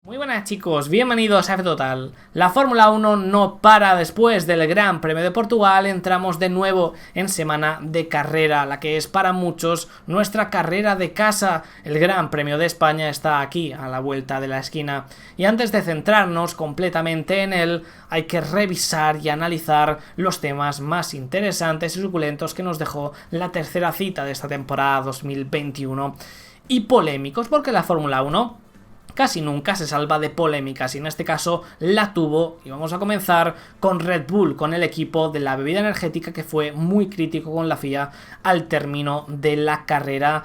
Muy buenas chicos, bienvenidos a F-Total. La Fórmula 1 no para después del Gran Premio de Portugal. Entramos de nuevo en semana de carrera, la que es para muchos nuestra carrera de casa. El Gran Premio de España está aquí, a la vuelta de la esquina. Y antes de centrarnos completamente en él, hay que revisar y analizar los temas más interesantes y suculentos que nos dejó la tercera cita de esta temporada 2021. Y polémicos, porque la Fórmula 1 casi nunca se salva de polémicas y en este caso la tuvo. Y vamos a comenzar con Red Bull, con el equipo de la bebida energética, que fue muy crítico con la FIA al término de la carrera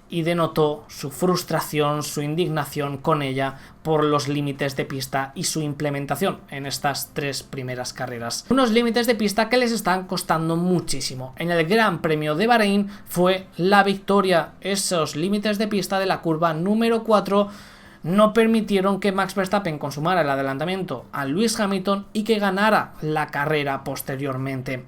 y denotó su frustración, su indignación con ella por los límites de pista y su implementación en estas tres primeras carreras. Unos límites de pista que les están costando muchísimo. En el Gran Premio de Bahrein fue la victoria. Esos límites de pista de la curva número 4 no permitieron que Max Verstappen consumara el adelantamiento a Lewis Hamilton y que ganara la carrera posteriormente.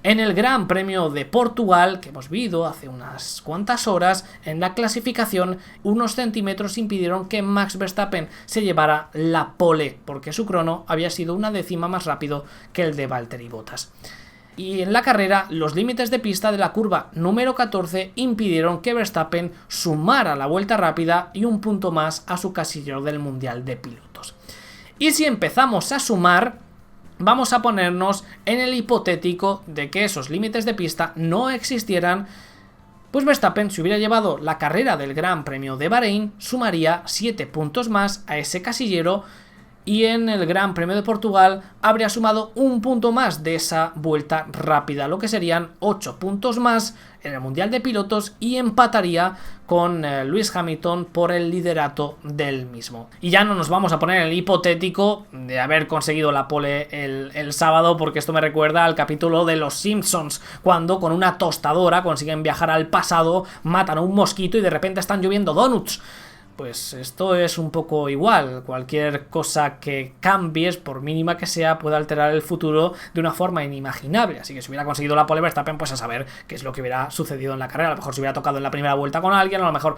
En el Gran Premio de Portugal, que hemos visto hace unas cuantas horas, en la clasificación, unos centímetros impidieron que Max Verstappen se llevara la pole, porque su crono había sido una décima más rápido que el de Valtteri Bottas. Y en la carrera, los límites de pista de la curva número 14 impidieron que Verstappen sumara la vuelta rápida y un punto más a su casillero del Mundial de Pilotos. Y si empezamos a sumar, vamos a ponernos en el hipotético de que esos límites de pista no existieran, pues Verstappen, si hubiera llevado la carrera del Gran Premio de Bahrein, sumaría 7 puntos más a ese casillero. Y en el Gran Premio de Portugal habría sumado un punto más de esa vuelta rápida, lo que serían 8 puntos más en el Mundial de Pilotos y empataría con Lewis Hamilton por el liderato del mismo. Y ya no nos vamos a poner en el hipotético de haber conseguido la pole el sábado, porque esto me recuerda al capítulo de Los Simpsons, cuando con una tostadora consiguen viajar al pasado, matan a un mosquito y de repente están lloviendo donuts. Pues esto es un poco igual. Cualquier cosa que cambies, por mínima que sea, puede alterar el futuro de una forma inimaginable. Así que si hubiera conseguido la pole Verstappen, pues a saber qué es lo que hubiera sucedido en la carrera. A lo mejor si hubiera tocado en la primera vuelta con alguien, a lo mejor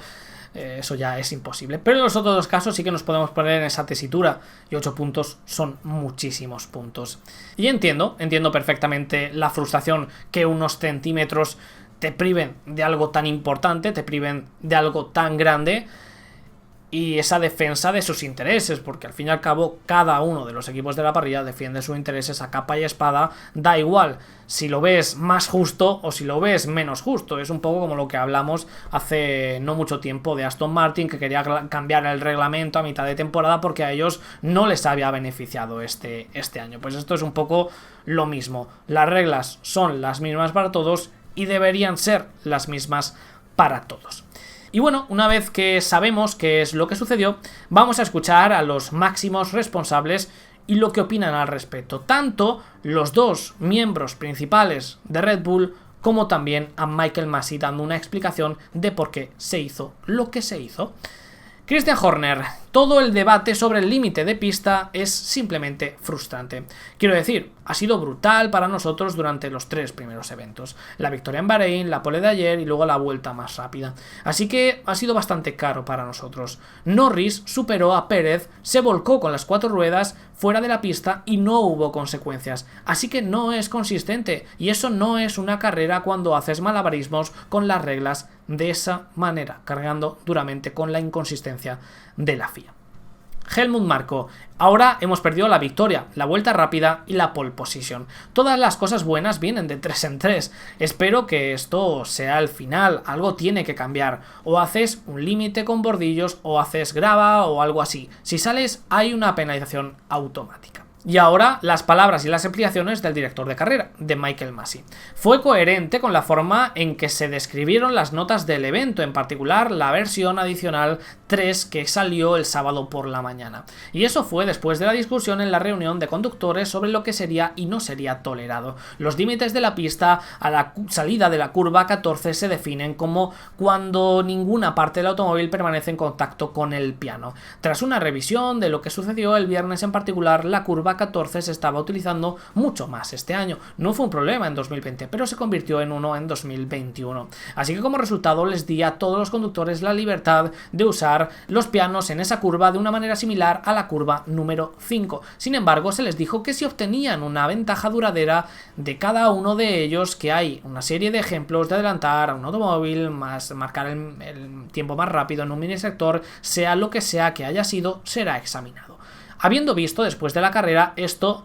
eso ya es imposible. Pero en los otros dos casos sí que nos podemos poner en esa tesitura. Y 8 puntos son muchísimos puntos. Y entiendo perfectamente la frustración que unos centímetros te priven de algo tan importante, te priven de algo tan grande. Y esa defensa de sus intereses, porque al fin y al cabo cada uno de los equipos de la parrilla defiende sus intereses a capa y espada, da igual si lo ves más justo o si lo ves menos justo. Es un poco como lo que hablamos hace no mucho tiempo de Aston Martin, que quería cambiar el reglamento a mitad de temporada porque a ellos no les había beneficiado este año. Pues esto es un poco lo mismo. Las reglas son las mismas para todos y deberían ser las mismas para todos. Y bueno, una vez que sabemos qué es lo que sucedió, vamos a escuchar a los máximos responsables y lo que opinan al respecto. Tanto los dos miembros principales de Red Bull como también a Michael Masi, dando una explicación de por qué se hizo lo que se hizo. Christian Horner: todo el debate sobre el límite de pista es simplemente frustrante. Quiero decir, ha sido brutal para nosotros durante los tres primeros eventos. La victoria en Bahrein, la pole de ayer y luego la vuelta más rápida. Así que ha sido bastante caro para nosotros. Norris superó a Pérez, se volcó con las 4 ruedas fuera de la pista y no hubo consecuencias. Así que no es consistente y eso no es una carrera cuando haces malabarismos con las reglas de esa manera, cargando duramente con la inconsistencia de la FIA. Helmut Marko: ahora hemos perdido la victoria, la vuelta rápida y la pole position. Todas las cosas buenas vienen de 3 en 3. Espero que esto sea el final. Algo tiene que cambiar. O haces un límite con bordillos o haces grava o algo así. Si sales, hay una penalización automática. Y ahora las palabras y las explicaciones del director de carrera, de Michael Masi. Fue coherente con la forma en que se describieron las notas del evento, en particular la versión adicional 3 que salió el sábado por la mañana. Y eso fue después de la discusión en la reunión de conductores sobre lo que sería y no sería tolerado. Los límites de la pista a la salida de la curva 14 se definen como cuando ninguna parte del automóvil permanece en contacto con el piano. Tras una revisión de lo que sucedió el viernes, en particular la curva curva 14 se estaba utilizando mucho más este año. No fue un problema en 2020, pero se convirtió en uno en 2021. Así que como resultado les di a todos los conductores la libertad de usar los pianos en esa curva de una manera similar a la curva número 5. Sin embargo, se les dijo que si obtenían una ventaja duradera de cada uno de ellos, que hay una serie de ejemplos de adelantar a un automóvil, marcar el tiempo más rápido en un mini sector, sea lo que sea que haya sido, será examinado. Habiendo visto después de la carrera esto,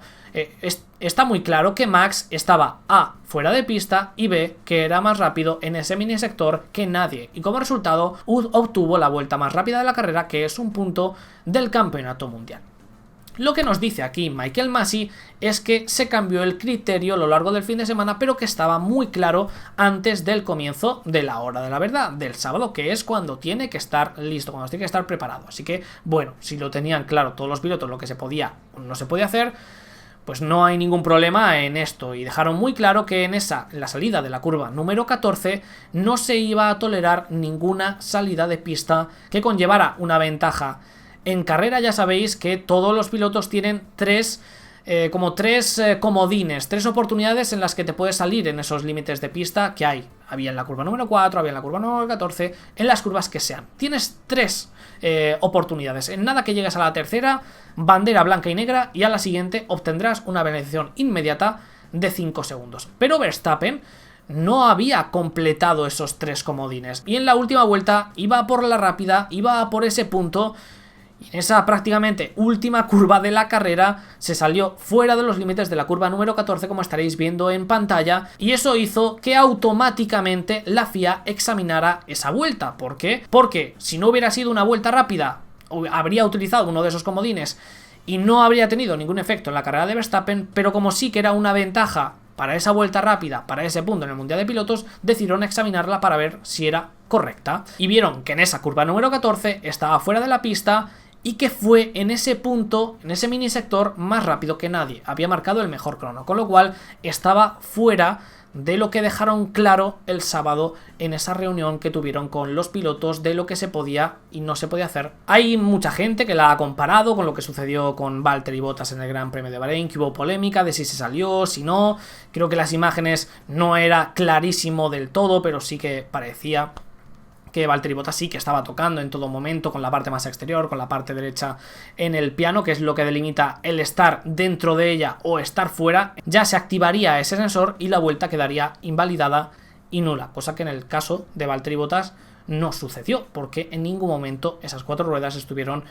está muy claro que Max estaba A, fuera de pista, y B, que era más rápido en ese mini sector que nadie, y como resultado obtuvo la vuelta más rápida de la carrera, que es un punto del campeonato mundial. Lo que nos dice aquí Michael Masi es que se cambió el criterio a lo largo del fin de semana, pero que estaba muy claro antes del comienzo de la hora de la verdad, del sábado, que es cuando tiene que estar listo, cuando tiene que estar preparado. Así que, bueno, si lo tenían claro todos los pilotos, lo que se podía o no se podía hacer, pues no hay ningún problema en esto. Y dejaron muy claro que en la salida de la curva número 14 no se iba a tolerar ninguna salida de pista que conllevara una ventaja. En carrera ya sabéis que todos los pilotos tienen tres comodines, tres oportunidades en las que te puedes salir en esos límites de pista que hay. Había en la curva número 4, había en la curva número 14, en las curvas que sean. Tienes tres oportunidades. En nada que llegues a la tercera, bandera blanca y negra, y a la siguiente obtendrás una beneficio inmediata de 5 segundos. Pero Verstappen no había completado esos tres comodines. Y en la última vuelta iba por la rápida, iba por ese punto. Y en esa prácticamente última curva de la carrera se salió fuera de los límites de la curva número 14, como estaréis viendo en pantalla, y eso hizo que automáticamente la FIA examinara esa vuelta. ¿Por qué? Porque si no hubiera sido una vuelta rápida, habría utilizado uno de esos comodines y no habría tenido ningún efecto en la carrera de Verstappen, pero como sí que era una ventaja para esa vuelta rápida, para ese punto en el Mundial de Pilotos, decidieron examinarla para ver si era correcta. Y vieron que en esa curva número 14 estaba fuera de la pista y que fue en ese punto, en ese mini sector, más rápido que nadie. Había marcado el mejor crono, con lo cual estaba fuera de lo que dejaron claro el sábado en esa reunión que tuvieron con los pilotos de lo que se podía y no se podía hacer. Hay mucha gente que la ha comparado con lo que sucedió con Valtteri Bottas en el Gran Premio de Bahrein, que hubo polémica de si se salió, si no. Creo que las imágenes no era clarísimo del todo, pero sí que parecía que Valtteri Bottas sí que estaba tocando en todo momento con la parte más exterior, con la parte derecha en el piano, que es lo que delimita el estar dentro de ella o estar fuera. Ya se activaría ese sensor y la vuelta quedaría invalidada y nula, cosa que en el caso de Valtteri Bottas no sucedió, porque en ningún momento esas cuatro ruedas estuvieron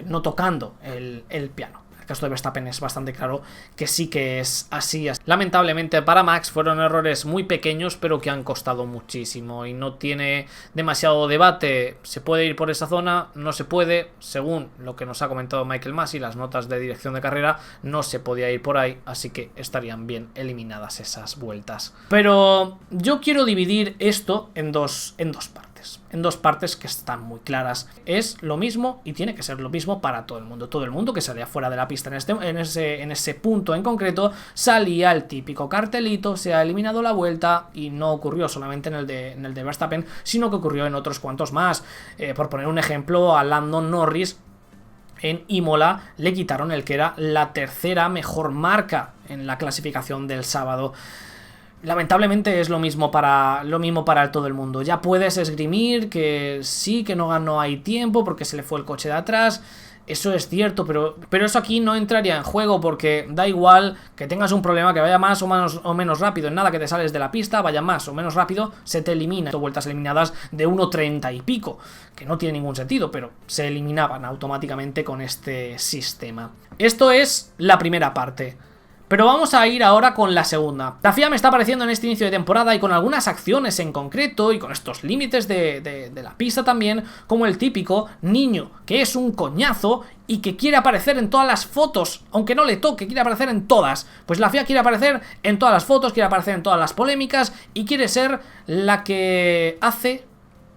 no tocando el piano. El caso de Verstappen es bastante claro que sí que es así. Lamentablemente para Max fueron errores muy pequeños, pero que han costado muchísimo y no tiene demasiado debate. ¿Se puede ir por esa zona? No se puede. Según lo que nos ha comentado Michael Masi, las notas de dirección de carrera, no se podía ir por ahí, así que estarían bien eliminadas esas vueltas. Pero yo quiero dividir esto en dos partes. En dos partes que están muy claras. Es lo mismo y tiene que ser lo mismo para todo el mundo. Todo el mundo que salía fuera de la pista en ese punto en concreto, salía el típico cartelito, se ha eliminado la vuelta, y no ocurrió solamente en el de Verstappen, sino que ocurrió en otros cuantos más. Por poner un ejemplo, a Lando Norris en Imola le quitaron el que era la tercera mejor marca en la clasificación del sábado. Lamentablemente es lo mismo para todo el mundo. Ya puedes esgrimir que sí, que no hay tiempo porque se le fue el coche de atrás. Eso es cierto, pero eso aquí no entraría en juego, porque da igual que tengas un problema, que vaya más o menos rápido. En nada que te sales de la pista, vaya más o menos rápido, se te elimina. Vueltas eliminadas de 1.30 y pico, que no tiene ningún sentido, pero se eliminaban automáticamente con este sistema. Esto es la primera parte. Pero vamos a ir ahora con la segunda. La FIA me está apareciendo en este inicio de temporada y con algunas acciones en concreto y con estos límites de la pista también, como el típico niño que es un coñazo y que quiere aparecer en todas las fotos, aunque no le toque, quiere aparecer en todas. Pues la FIA quiere aparecer en todas las fotos, quiere aparecer en todas las polémicas y quiere ser la que hace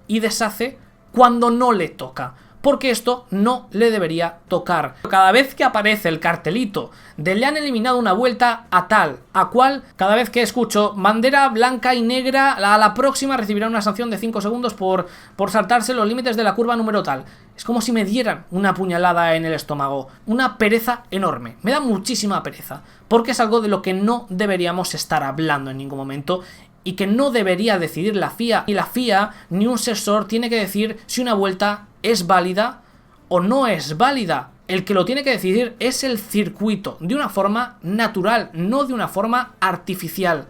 y deshace cuando no le toca. porque esto no le debería tocar. Cada vez que aparece el cartelito de le han eliminado una vuelta a tal, a cual, cada vez que escucho bandera blanca y negra, a la próxima recibirá una sanción de 5 segundos por saltarse los límites de la curva número tal. Es como si me dieran una puñalada en el estómago, una pereza enorme, me da muchísima pereza, porque es algo de lo que no deberíamos estar hablando en ningún momento y que no debería decidir la FIA. Ni la FIA ni un sensor tiene que decir si una vuelta es válida o no es válida. El que lo tiene que decidir es el circuito, de una forma natural, no de una forma artificial.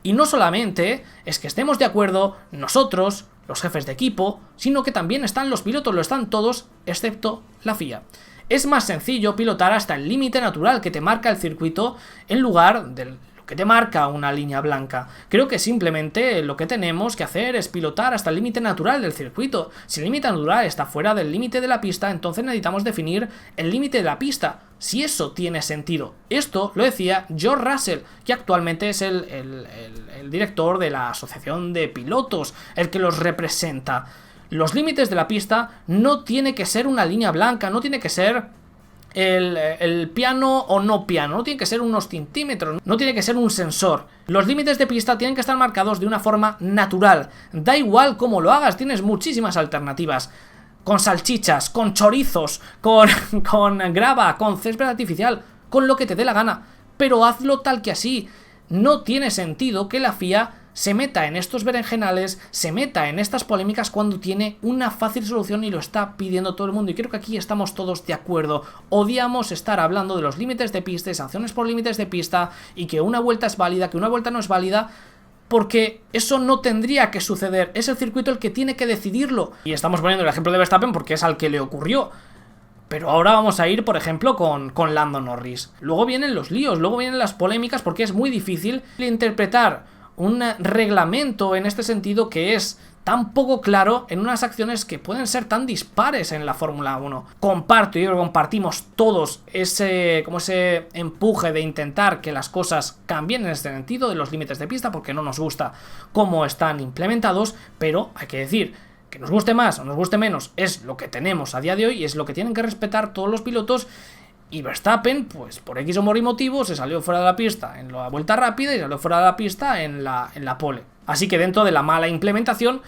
Y no solamente es que estemos de acuerdo nosotros, los jefes de equipo, sino que también están los pilotos, lo están todos, excepto la FIA. Es más sencillo pilotar hasta el límite natural que te marca el circuito en lugar del que te marca una línea blanca. Creo que simplemente lo que tenemos que hacer es pilotar hasta el límite natural del circuito. Si el límite natural está fuera del límite de la pista, entonces necesitamos definir el límite de la pista. Si eso tiene sentido. Esto lo decía George Russell, que actualmente es el director de la asociación de pilotos, el que los representa. Los límites de la pista no tiene que ser una línea blanca, no tiene que ser el piano o no piano, no tiene que ser unos centímetros, no tiene que ser un sensor. Los límites de pista tienen que estar marcados de una forma natural. Da igual cómo lo hagas, tienes muchísimas alternativas. Con salchichas, con chorizos, con grava, con césped artificial, con lo que te dé la gana. Pero hazlo tal que así. No tiene sentido que la FIA se meta en estos berenjenales, se meta en estas polémicas cuando tiene una fácil solución y lo está pidiendo todo el mundo. Y creo que aquí estamos todos de acuerdo. Odiamos estar hablando de los límites de pista y sanciones por límites de pista y que una vuelta es válida, que una vuelta no es válida, porque eso no tendría que suceder. Es el circuito el que tiene que decidirlo. Y estamos poniendo el ejemplo de Verstappen porque es al que le ocurrió. Pero ahora vamos a ir, por ejemplo, con Lando Norris. Luego vienen los líos, luego vienen las polémicas, porque es muy difícil interpretar un reglamento en este sentido que es tan poco claro en unas acciones que pueden ser tan dispares en la Fórmula 1. Comparto, y compartimos todos ese empuje de intentar que las cosas cambien en este sentido de los límites de pista, porque no nos gusta cómo están implementados, pero hay que decir que nos guste más o nos guste menos, es lo que tenemos a día de hoy y es lo que tienen que respetar todos los pilotos. Y Verstappen, pues por X o Y motivo, se salió fuera de la pista en la vuelta rápida y salió fuera de la pista en la pole. Así que dentro de la mala implementación,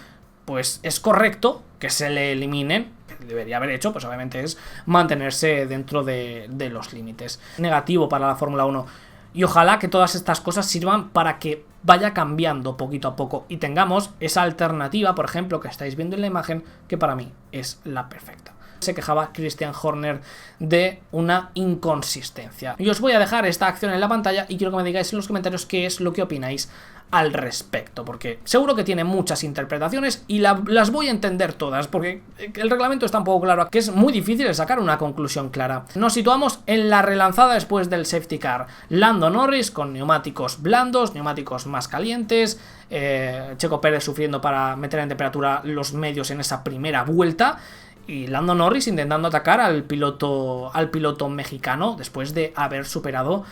pues es correcto que se le eliminen. Que debería haber hecho, pues obviamente es mantenerse dentro de los límites. Negativo para la Fórmula 1. Y ojalá que todas estas cosas sirvan para que vaya cambiando poquito a poco y tengamos esa alternativa, por ejemplo, que estáis viendo en la imagen, que para mí es la perfecta. Se quejaba Christian Horner de una inconsistencia. Y os voy a dejar esta acción en la pantalla y quiero que me digáis en los comentarios qué es lo que opináis al respecto, porque seguro que tiene muchas interpretaciones y las voy a entender todas, porque el reglamento está un poco claro, que es muy difícil sacar una conclusión clara. Nos situamos en la relanzada después del safety car. Lando Norris con neumáticos blandos, neumáticos más calientes, Checo Pérez sufriendo para meter en temperatura los medios en esa primera vuelta, y Lando Norris intentando atacar al piloto mexicano después de haber superado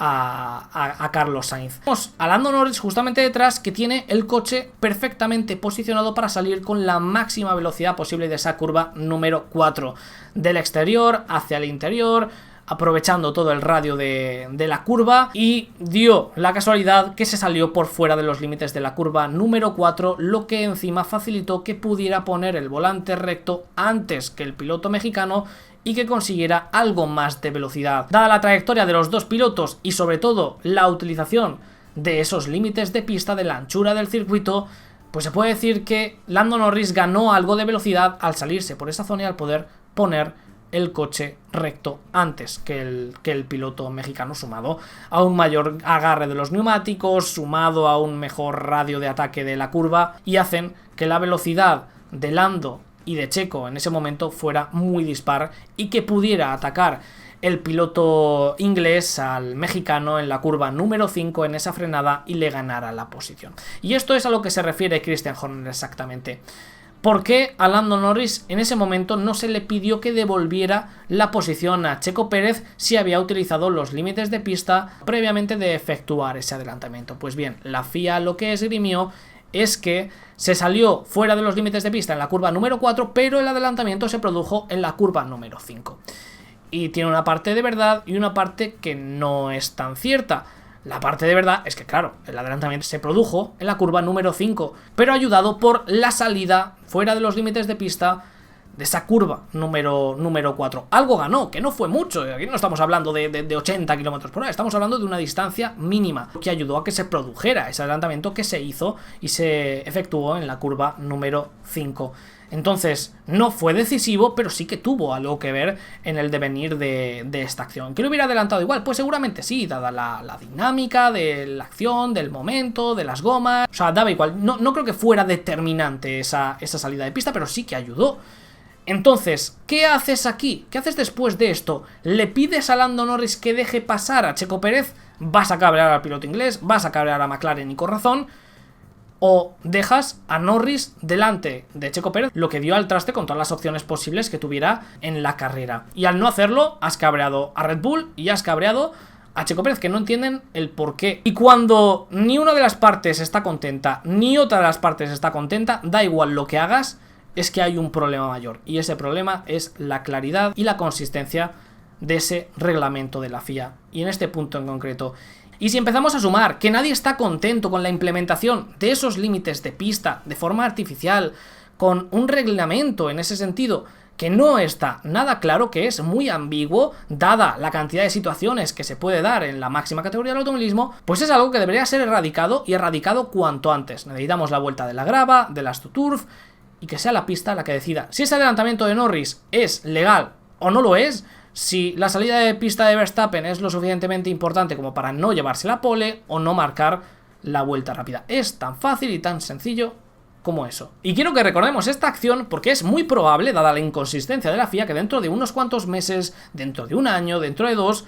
a Carlos Sainz. Vamos a Lando Norris justamente detrás, que tiene el coche perfectamente posicionado para salir con la máxima velocidad posible de esa curva número 4, del exterior hacia el interior, aprovechando todo el radio de la curva, y dio la casualidad que se salió por fuera de los límites de la curva número 4, lo que encima facilitó que pudiera poner el volante recto antes que el piloto mexicano y que consiguiera algo más de velocidad. Dada la trayectoria de los dos pilotos y sobre todo la utilización de esos límites de pista, de la anchura del circuito, pues se puede decir que Lando Norris ganó algo de velocidad al salirse por esa zona y al poder poner el coche recto antes que el piloto mexicano, sumado a un mayor agarre de los neumáticos, sumado a un mejor radio de ataque de la curva, y hacen que la velocidad de Lando y de Checo en ese momento fuera muy dispar y que pudiera atacar el piloto inglés al mexicano en la curva número 5 en esa frenada y le ganara la posición. Y esto es a lo que se refiere Christian Horner exactamente. ¿Por qué a Lando Norris en ese momento no se le pidió que devolviera la posición a Checo Pérez si había utilizado los límites de pista previamente de efectuar ese adelantamiento? Pues bien, la FIA lo que esgrimió es que se salió fuera de los límites de pista en la curva número 4, pero el adelantamiento se produjo en la curva número 5. Y tiene una parte de verdad y una parte que no es tan cierta. La parte de verdad es que, claro, el adelantamiento se produjo en la curva número 5, pero ayudado por la salida fuera de los límites de pista de esa curva número 4. Algo ganó, que no fue mucho. Aquí no estamos hablando de 80 km por hora, estamos hablando de una distancia mínima que ayudó a que se produjera ese adelantamiento que se hizo y se efectuó en la curva número 5. Entonces, no fue decisivo, pero sí que tuvo algo que ver en el devenir de esta acción. ¿Que lo hubiera adelantado igual? Pues seguramente sí, dada la dinámica de la acción, del momento, de las gomas. O sea, daba igual. No creo que fuera determinante esa salida de pista, pero sí que ayudó. Entonces, ¿qué haces aquí? ¿Qué haces después de esto? ¿Le pides a Lando Norris que deje pasar a Checo Pérez? ¿Vas a cabrear al piloto inglés? ¿Vas a cabrear a McLaren y con razón? ¿O dejas a Norris delante de Checo Pérez, lo que dio al traste con todas las opciones posibles que tuviera en la carrera? Y al no hacerlo, has cabreado a Red Bull y has cabreado a Checo Pérez, que no entienden el porqué. Y cuando ni una de las partes está contenta, ni otra de las partes está contenta, da igual lo que hagas, es que hay un problema mayor. Y ese problema es la claridad y la consistencia de ese reglamento de la FIA. Y en este punto en concreto. Y si empezamos a sumar que nadie está contento con la implementación de esos límites de pista de forma artificial, con un reglamento en ese sentido que no está nada claro, que es muy ambiguo, dada la cantidad de situaciones que se puede dar en la máxima categoría del automovilismo, pues es algo que debería ser erradicado y erradicado cuanto antes. Necesitamos la vuelta de la grava, de la AstroTurf, y que sea la pista la que decida si ese adelantamiento de Norris es legal o no lo es, si la salida de pista de Verstappen es lo suficientemente importante como para no llevarse la pole o no marcar la vuelta rápida. Es tan fácil y tan sencillo como eso. Y quiero que recordemos esta acción porque es muy probable, dada la inconsistencia de la FIA, que dentro de unos cuantos meses, dentro de un año, dentro de 2,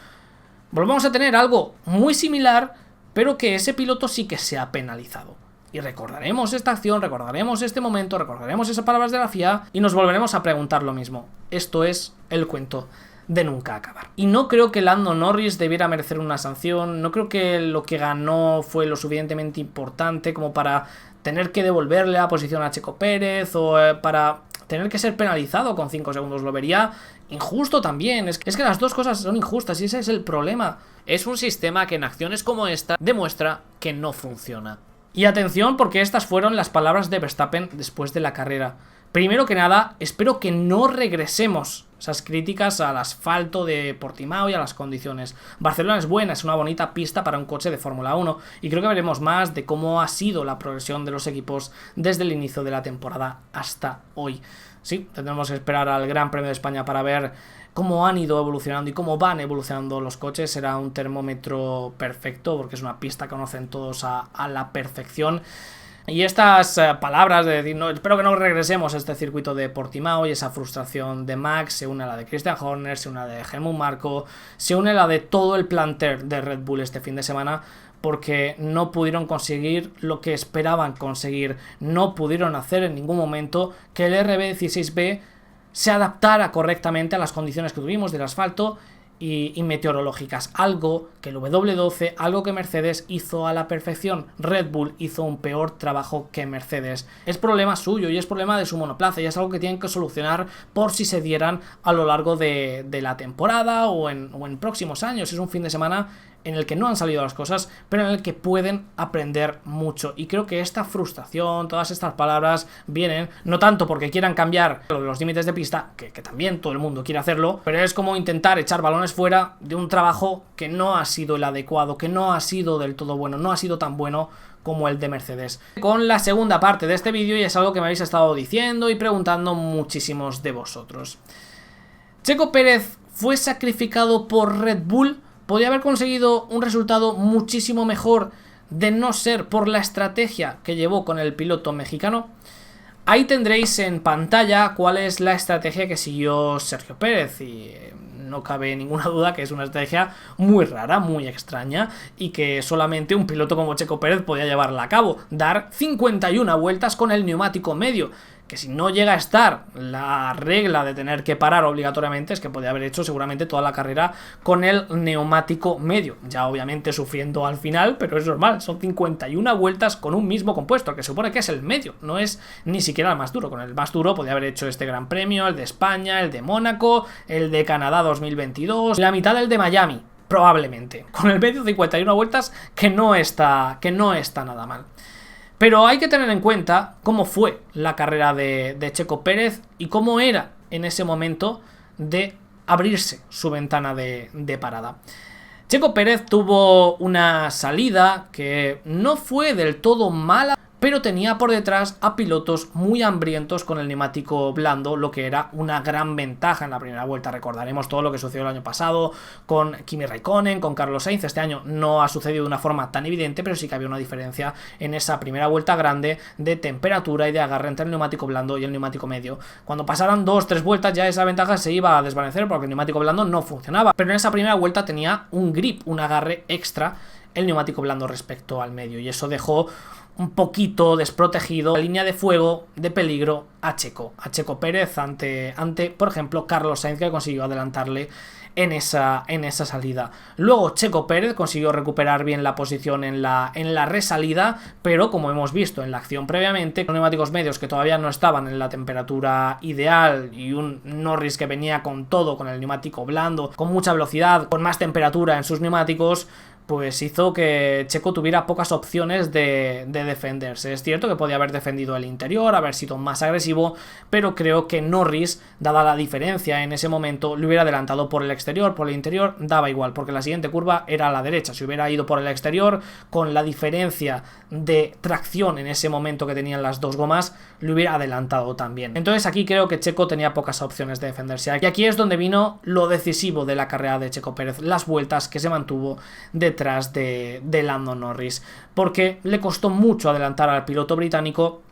volvamos a tener algo muy similar, pero que ese piloto sí que sea penalizado. Y recordaremos esta acción, recordaremos este momento, recordaremos esas palabras de la FIA y nos volveremos a preguntar lo mismo. Esto es el cuento de nunca acabar. Y no creo que Lando Norris debiera merecer una sanción, no creo que lo que ganó fue lo suficientemente importante como para tener que devolverle la posición a Checo Pérez o para tener que ser penalizado con 5 segundos. Lo vería injusto también. Es que las dos cosas son injustas y ese es el problema. Es un sistema que en acciones como esta demuestra que no funciona. Y atención, porque estas fueron las palabras de Verstappen después de la carrera. Primero que nada, espero que no regresemos esas críticas al asfalto de Portimao y a las condiciones. Barcelona es buena, es una bonita pista para un coche de Fórmula 1 y creo que veremos más de cómo ha sido la progresión de los equipos desde el inicio de la temporada hasta hoy. Sí, tendremos que esperar al Gran Premio de España para ver cómo han ido evolucionando y cómo van evolucionando los coches. Será un termómetro perfecto porque es una pista que conocen todos a la perfección. Y estas palabras de decir, no, espero que no regresemos a este circuito de Portimao y esa frustración de Max, se une a la de Christian Horner, se une a la de Helmut Marko, se une a la de todo el plantel de Red Bull este fin de semana, porque no pudieron conseguir lo que esperaban conseguir, no pudieron hacer en ningún momento que el RB16B se adaptara correctamente a las condiciones que tuvimos del asfalto y meteorológicas, algo que el W12, algo que Mercedes hizo a la perfección. Red Bull hizo un peor trabajo que Mercedes. Es problema suyo y es problema de su monoplaza y es algo que tienen que solucionar por si se dieran a lo largo de la temporada o en próximos años. Es un fin de semana en el que no han salido las cosas, pero en el que pueden aprender mucho. Y creo que esta frustración, todas estas palabras vienen, no tanto porque quieran cambiar los límites de pista, que también todo el mundo quiere hacerlo, pero es como intentar echar balones fuera de un trabajo que no ha sido el adecuado, que no ha sido del todo bueno, no ha sido tan bueno como el de Mercedes. Con la segunda parte de este vídeo, y es algo que me habéis estado diciendo y preguntando muchísimos de vosotros. ¿Checo Pérez fue sacrificado por Red Bull? ¿Podría haber conseguido un resultado muchísimo mejor de no ser por la estrategia que llevó con el piloto mexicano? Ahí tendréis en pantalla cuál es la estrategia que siguió Sergio Pérez y no cabe ninguna duda que es una estrategia muy rara, muy extraña y que solamente un piloto como Checo Pérez podía llevarla a cabo, dar 51 vueltas con el neumático medio, que si no llega a estar la regla de tener que parar obligatoriamente, es que podría haber hecho seguramente toda la carrera con el neumático medio, ya obviamente sufriendo al final, pero es normal, son 51 vueltas con un mismo compuesto, que supone que es el medio, no es ni siquiera el más duro. Con el más duro podría haber hecho este Gran Premio, el de España, el de Mónaco, el de Canadá 2022, la mitad del de Miami, probablemente, con el medio 51 vueltas, que no está nada mal. Pero hay que tener en cuenta cómo fue la carrera de Checo Pérez y cómo era en ese momento de abrirse su ventana de parada. Checo Pérez tuvo una salida que no fue del todo mala, pero tenía por detrás a pilotos muy hambrientos con el neumático blando, lo que era una gran ventaja en la primera vuelta. Recordaremos todo lo que sucedió el año pasado con Kimi Raikkonen, con Carlos Sainz. Este año no ha sucedido de una forma tan evidente, pero sí que había una diferencia en esa primera vuelta grande de temperatura y de agarre entre el neumático blando y el neumático medio. Cuando pasaran 2-3 vueltas ya esa ventaja se iba a desvanecer porque el neumático blando no funcionaba, pero en esa primera vuelta tenía un grip, un agarre extra el neumático blando respecto al medio, y eso dejó un poquito desprotegido la línea de fuego de peligro a Checo Pérez ante, por ejemplo, Carlos Sainz, que consiguió adelantarle en esa salida. Luego Checo Pérez consiguió recuperar bien la posición en la resalida, pero como hemos visto en la acción previamente, con neumáticos medios que todavía no estaban en la temperatura ideal y un Norris que venía con todo, con el neumático blando, con mucha velocidad, con más temperatura en sus neumáticos, pues hizo que Checo tuviera pocas opciones de defenderse. Es cierto que podía haber defendido el interior, haber sido más agresivo, pero creo que Norris, dada la diferencia en ese momento, le hubiera adelantado por el exterior. Por el interior daba igual, porque la siguiente curva era a la derecha. Si hubiera ido por el exterior, con la diferencia de tracción en ese momento que tenían las dos gomas, le hubiera adelantado también. Entonces aquí creo que Checo tenía pocas opciones de defenderse. Y aquí es donde vino lo decisivo de la carrera de Checo Pérez, las vueltas que se mantuvo detrás de Lando Norris, porque le costó mucho adelantar al piloto británico,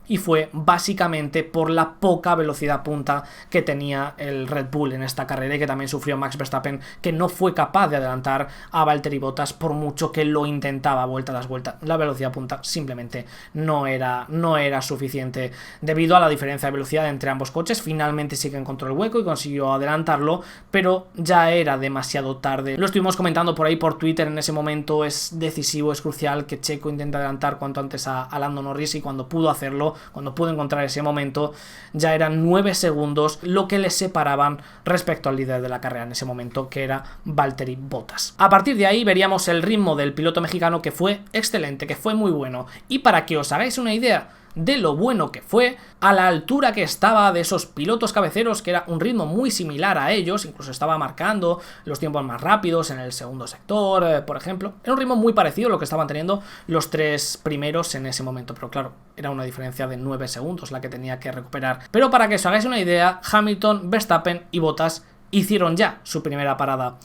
y fue básicamente por la poca velocidad punta que tenía el Red Bull en esta carrera, y que también sufrió Max Verstappen, que no fue capaz de adelantar a Valtteri Bottas por mucho que lo intentaba vuelta tras vuelta. La velocidad punta simplemente no era suficiente debido a la diferencia de velocidad entre ambos coches. Finalmente sí que encontró el hueco y consiguió adelantarlo, pero ya era demasiado tarde. Lo estuvimos comentando por ahí por Twitter. En ese momento es decisivo, es crucial que Checo intente adelantar cuanto antes a Lando Norris, y cuando pudo hacerlo, cuando pudo encontrar ese momento, ya eran 9 segundos lo que le separaban respecto al líder de la carrera en ese momento, que era Valtteri Bottas. A partir de ahí veríamos el ritmo del piloto mexicano, que fue excelente, que fue muy bueno. Y para que os hagáis una idea de lo bueno que fue, a la altura que estaba de esos pilotos cabeceros, que era un ritmo muy similar a ellos, incluso estaba marcando los tiempos más rápidos en el segundo sector, por ejemplo. Era un ritmo muy parecido a lo que estaban teniendo los tres primeros en ese momento, pero claro, era una diferencia de 9 segundos la que tenía que recuperar. Pero para que os hagáis una idea, Hamilton, Verstappen y Bottas hicieron ya su primera parada.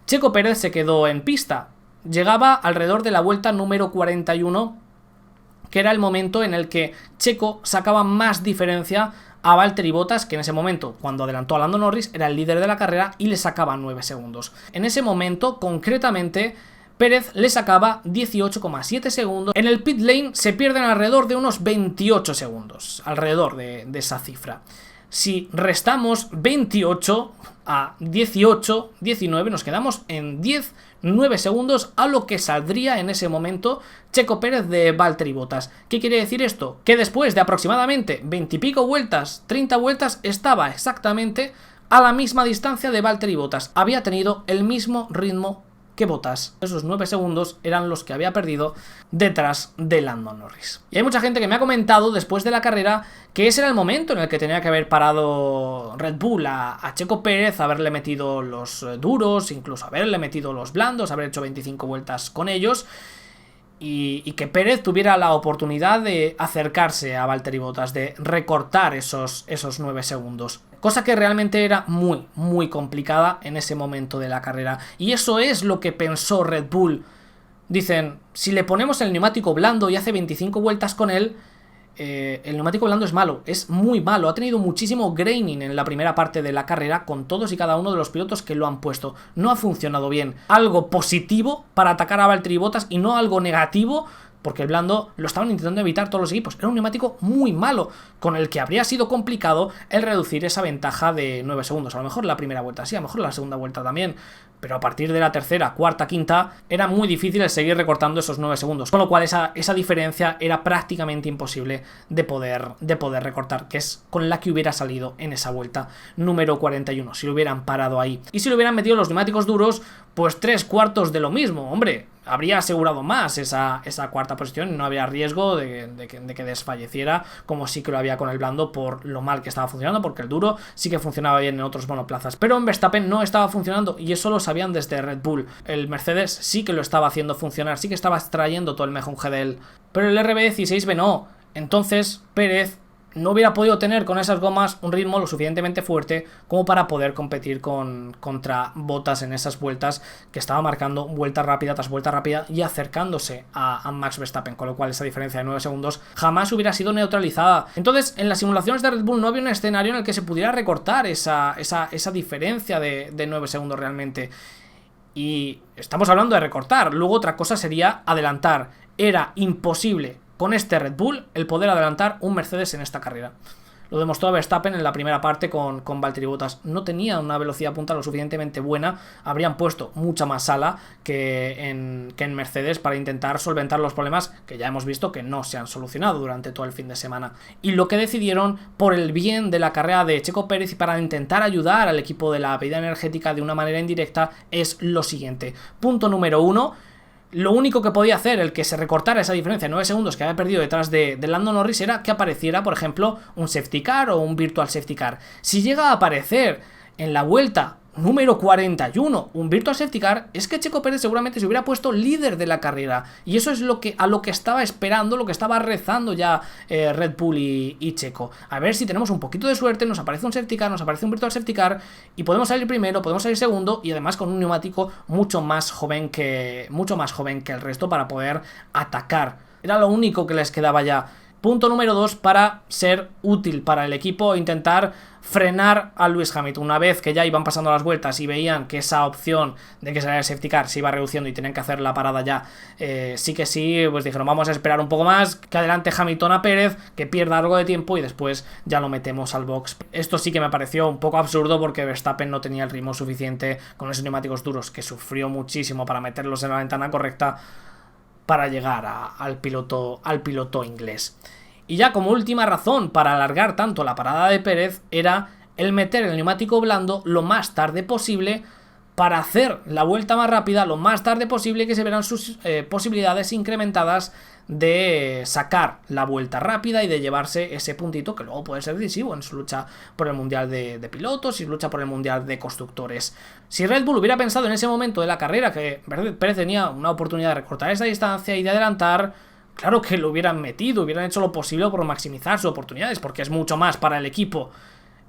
Checo Pérez se quedó en pista, llegaba alrededor de la vuelta número 41, que era el momento en el que Checo sacaba más diferencia a Valtteri Bottas, que en ese momento, cuando adelantó a Lando Norris, era el líder de la carrera y le sacaba 9 segundos. En ese momento, concretamente, Pérez le sacaba 18,7 segundos. En el pit lane se pierden alrededor de unos 28 segundos, alrededor de esa cifra. Si restamos 28 a 18, 19, nos quedamos en 9 segundos a lo que saldría en ese momento Checo Pérez de Valtteri Bottas. ¿Qué quiere decir esto? Que después de aproximadamente 20 y pico vueltas, 30 vueltas, estaba exactamente a la misma distancia de Valtteri Bottas. Había tenido el mismo ritmo que Bottas. Esos 9 segundos eran los que había perdido detrás de Lando Norris. Y hay mucha gente que me ha comentado después de la carrera que ese era el momento en el que tenía que haber parado Red Bull a Checo Pérez, haberle metido los duros, incluso haberle metido los blandos, haber hecho 25 vueltas con ellos, y que Pérez tuviera la oportunidad de acercarse a Valtteri Bottas, de recortar esos 9 segundos. Cosa que realmente era muy complicada en ese momento de la carrera. Y eso es lo que pensó Red Bull. Dicen, si le ponemos el neumático blando y hace 25 vueltas con él, el neumático blando es malo, es muy malo. Ha tenido muchísimo graining en la primera parte de la carrera con todos y cada uno de los pilotos que lo han puesto. No ha funcionado bien. Algo positivo para atacar a Valtteri Bottas y no algo negativo porque el blando lo estaban intentando evitar todos los equipos. Era un neumático muy malo, con el que habría sido complicado el reducir esa ventaja de 9 segundos. A lo mejor la primera vuelta sí, a lo mejor la segunda vuelta también, pero a partir de la tercera, cuarta, quinta, era muy difícil el seguir recortando esos 9 segundos, con lo cual esa diferencia era prácticamente imposible de poder recortar, que es con la que hubiera salido en esa vuelta número 41, si lo hubieran parado ahí. Y si lo hubieran metido los neumáticos duros, pues 3/4 de lo mismo, hombre, habría asegurado más esa cuarta posición y no había riesgo de que desfalleciera, como sí que lo había con el blando por lo mal que estaba funcionando, porque el duro sí que funcionaba bien en otros monoplazas, pero en Verstappen no estaba funcionando y eso lo sabían desde Red Bull. El Mercedes sí que lo estaba haciendo funcionar, sí que estaba extrayendo todo el mejunje de él, pero el RB16B no. Entonces Pérez no hubiera podido tener con esas gomas un ritmo lo suficientemente fuerte como para poder competir contra Bottas en esas vueltas, que estaba marcando vuelta rápida tras vuelta rápida y acercándose a Max Verstappen, con lo cual esa diferencia de 9 segundos jamás hubiera sido neutralizada. Entonces, en las simulaciones de Red Bull no había un escenario en el que se pudiera recortar esa diferencia de 9 segundos realmente. Y estamos hablando de recortar, luego otra cosa sería adelantar. Era imposible con este Red Bull el poder adelantar un Mercedes en esta carrera. Lo demostró Verstappen en la primera parte con Valtteri Bottas. No tenía una velocidad punta lo suficientemente buena. Habrían puesto mucha más ala que en Mercedes para intentar solventar los problemas que ya hemos visto que no se han solucionado durante todo el fin de semana. Y lo que decidieron, por el bien de la carrera de Checo Pérez y para intentar ayudar al equipo de la bebida energética de una manera indirecta, es lo siguiente. Punto número 1. Lo único que podía hacer el que se recortara esa diferencia de 9 segundos que había perdido detrás de Lando Norris era que apareciera, por ejemplo, un safety car o un virtual safety car. Si llega a aparecer en la vuelta número 41 un virtual safety car, es que Checo Pérez seguramente se hubiera puesto líder de la carrera, y eso es a lo que estaba esperando, lo que estaba rezando ya Red Bull y Checo. A ver si tenemos un poquito de suerte, nos aparece un safety car, nos aparece un virtual safety car y podemos salir primero, podemos salir segundo, y además con un neumático mucho más joven que el resto para poder atacar. Era lo único que les quedaba ya. Punto número 2, para ser útil para el equipo, intentar frenar a Lewis Hamilton. Una vez que ya iban pasando las vueltas y veían que esa opción de que saliera el safety car se iba reduciendo y tenían que hacer la parada ya, sí, pues dijeron vamos a esperar un poco más, que adelante Hamilton a Pérez, que pierda algo de tiempo y después ya lo metemos al box. Esto sí que me pareció un poco absurdo porque Verstappen no tenía el ritmo suficiente con esos neumáticos duros, que sufrió muchísimo para meterlos en la ventana correcta para llegar al piloto inglés. Y ya como última razón para alargar tanto la parada de Pérez era el meter el neumático blando lo más tarde posible para hacer la vuelta más rápida lo más tarde posible, que se verán sus posibilidades incrementadas de sacar la vuelta rápida y de llevarse ese puntito que luego puede ser decisivo en su lucha por el Mundial de Pilotos y su lucha por el Mundial de Constructores. Si Red Bull hubiera pensado en ese momento de la carrera que Pérez tenía una oportunidad de recortar esa distancia y de adelantar, claro que lo hubieran metido, hubieran hecho lo posible por maximizar sus oportunidades, porque es mucho más para el equipo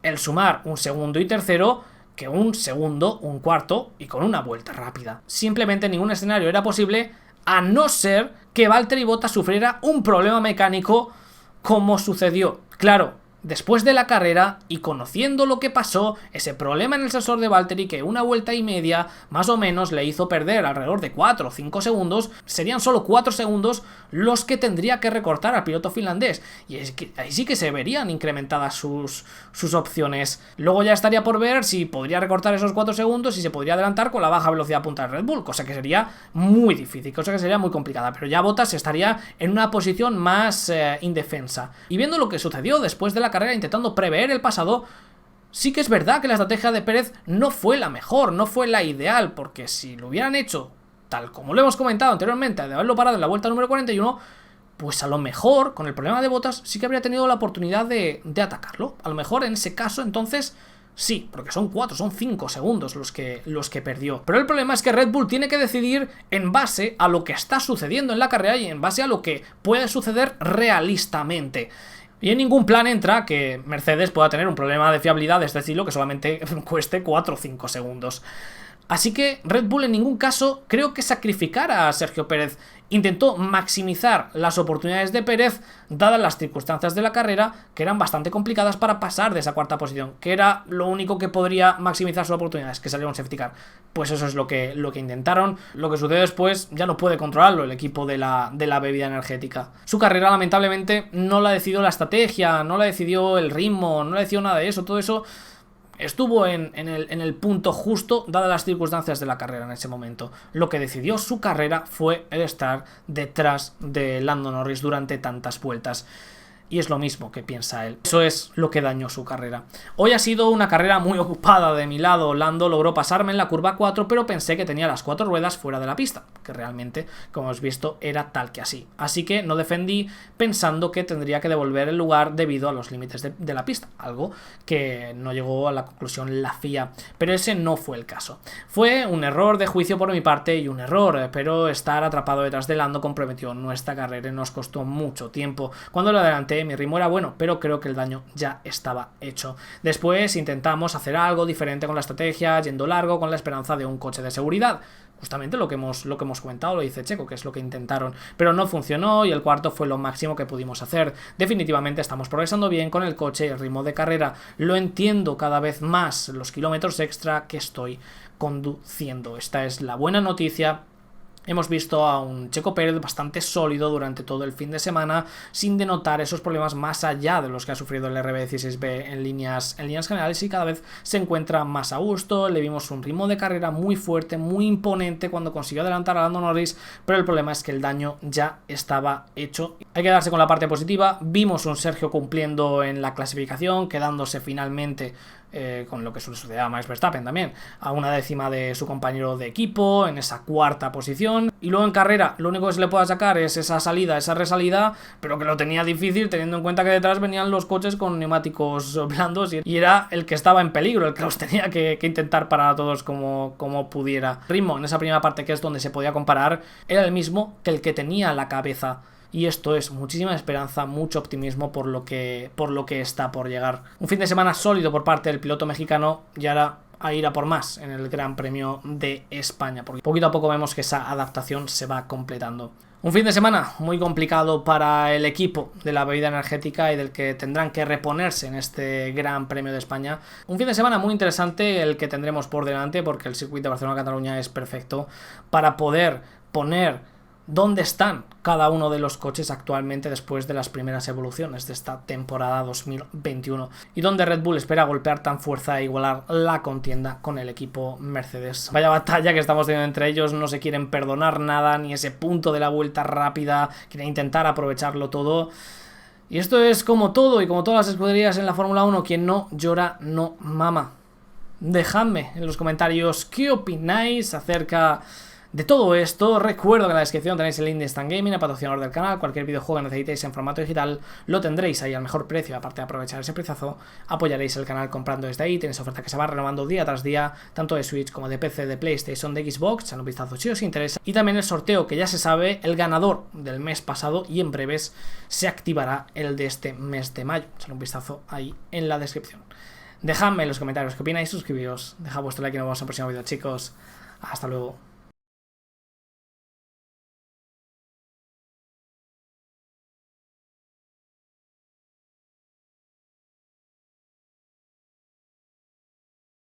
el sumar un segundo y tercero que un segundo, un cuarto y con una vuelta rápida. Simplemente ningún escenario era posible, a no ser que Valtteri Bottas sufriera un problema mecánico como sucedió. Claro, después de la carrera y conociendo lo que pasó, ese problema en el sensor de Valtteri, que una vuelta y media más o menos le hizo perder alrededor de 4 o 5 segundos, serían solo 4 segundos los que tendría que recortar al piloto finlandés, y es que ahí sí que se verían incrementadas sus opciones. Luego ya estaría por ver si podría recortar esos 4 segundos y se podría adelantar con la baja velocidad punta de Red Bull, cosa que sería muy difícil, cosa que sería muy complicada, pero ya Bottas estaría en una posición más indefensa. Y viendo lo que sucedió después de la carrera, intentando prever el pasado, sí que es verdad que la estrategia de Pérez no fue la mejor, no fue la ideal, porque si lo hubieran hecho tal como lo hemos comentado anteriormente, de haberlo parado en la vuelta número 41, pues a lo mejor con el problema de Bottas sí que habría tenido la oportunidad de atacarlo. A lo mejor en ese caso entonces sí, porque son 5 segundos los que perdió. Pero el problema es que Red Bull tiene que decidir en base a lo que está sucediendo en la carrera y en base a lo que puede suceder realistamente. Y en ningún plan entra que Mercedes pueda tener un problema de fiabilidad de este estilo que solamente cueste 4 o 5 segundos. Así que Red Bull en ningún caso creo que sacrificara a Sergio Pérez. Intentó maximizar las oportunidades de Pérez, dadas las circunstancias de la carrera, que eran bastante complicadas para pasar de esa cuarta posición, que era lo único que podría maximizar sus oportunidades, que saliera un safety car. Pues eso es lo que intentaron. Lo que sucede después ya no puede controlarlo el equipo de la bebida energética. Su carrera lamentablemente no la decidió la estrategia, no la decidió el ritmo, no la decidió nada de eso. Todo eso estuvo en el punto justo, dadas las circunstancias de la carrera en ese momento. Lo que decidió su carrera fue el estar detrás de Lando Norris durante tantas vueltas. Y es lo mismo que piensa él. Eso es lo que dañó su carrera. Hoy ha sido una carrera muy ocupada de mi lado. Lando logró pasarme en la curva 4, pero pensé que tenía las 4 ruedas fuera de la pista, que realmente, como hemos visto, era tal que así. Así que no defendí pensando que tendría que devolver el lugar debido a los límites de la pista, algo que no llegó a la conclusión la FIA. Pero ese no fue el caso. Fue un error de juicio por mi parte y un error, pero estar atrapado detrás de Lando comprometió nuestra carrera y nos costó mucho tiempo. Cuando lo adelanté, mi ritmo era bueno, pero creo que el daño ya estaba hecho. Después intentamos hacer algo diferente con la estrategia, yendo largo con la esperanza de un coche de seguridad. Justamente lo que hemos comentado, lo dice Checo, que es lo que intentaron, pero no funcionó y el cuarto fue lo máximo que pudimos hacer. Definitivamente estamos progresando bien con el coche y el ritmo de carrera. Lo entiendo cada vez más los kilómetros extra que estoy conduciendo. Esta es la buena noticia. Hemos visto a un Checo Pérez bastante sólido durante todo el fin de semana, sin denotar esos problemas más allá de los que ha sufrido el RB16B en líneas generales, y cada vez se encuentra más a gusto. Le vimos un ritmo de carrera muy fuerte, muy imponente cuando consiguió adelantar a Lando Norris, pero el problema es que el daño ya estaba hecho. Hay que darse con la parte positiva. Vimos un Sergio cumpliendo en la clasificación, quedándose finalmente con lo que sucedía a Max Verstappen también, a una décima de su compañero de equipo, en esa cuarta posición. Y luego en carrera lo único que se le pueda sacar es esa salida, esa resalida, pero que lo tenía difícil teniendo en cuenta que detrás venían los coches con neumáticos blandos y era el que estaba en peligro, el que los tenía que intentar parar a todos como pudiera. Ritmo en esa primera parte, que es donde se podía comparar, era el mismo que el que tenía la cabeza. Y esto es muchísima esperanza, mucho optimismo por lo que está por llegar. Un fin de semana sólido por parte del piloto mexicano, y ahora a ir a por más en el Gran Premio de España, porque poquito a poco vemos que esa adaptación se va completando. Un fin de semana muy complicado para el equipo de la bebida energética y del que tendrán que reponerse en este Gran Premio de España. Un fin de semana muy interesante el que tendremos por delante, porque el circuito de Barcelona-Cataluña es perfecto para poder poner dónde están cada uno de los coches actualmente después de las primeras evoluciones de esta temporada 2021, y donde Red Bull espera golpear tan fuerza e igualar la contienda con el equipo Mercedes. Vaya batalla que estamos teniendo entre ellos, no se quieren perdonar nada, ni ese punto de la vuelta rápida, quieren intentar aprovecharlo todo. Y esto es como todo y como todas las escuderías en la Fórmula 1, quien no llora no mama. Dejadme en los comentarios qué opináis acerca de todo esto. Recuerdo que en la descripción tenéis el link de Instant Gaming, el patrocinador del canal. Cualquier videojuego que necesitéis en formato digital lo tendréis ahí al mejor precio. Aparte de aprovechar ese prezazo, apoyaréis el canal comprando desde ahí. Tenéis oferta que se va renovando día tras día, tanto de Switch como de PC, de PlayStation, de Xbox. Echad un vistazo si os interesa. Y también el sorteo, que ya se sabe, el ganador del mes pasado, y en breves se activará el de este mes de mayo. Echad un vistazo ahí en la descripción. Dejadme en los comentarios qué opináis, suscribíos, dejad vuestro like y nos vemos en el próximo vídeo, chicos. Hasta luego.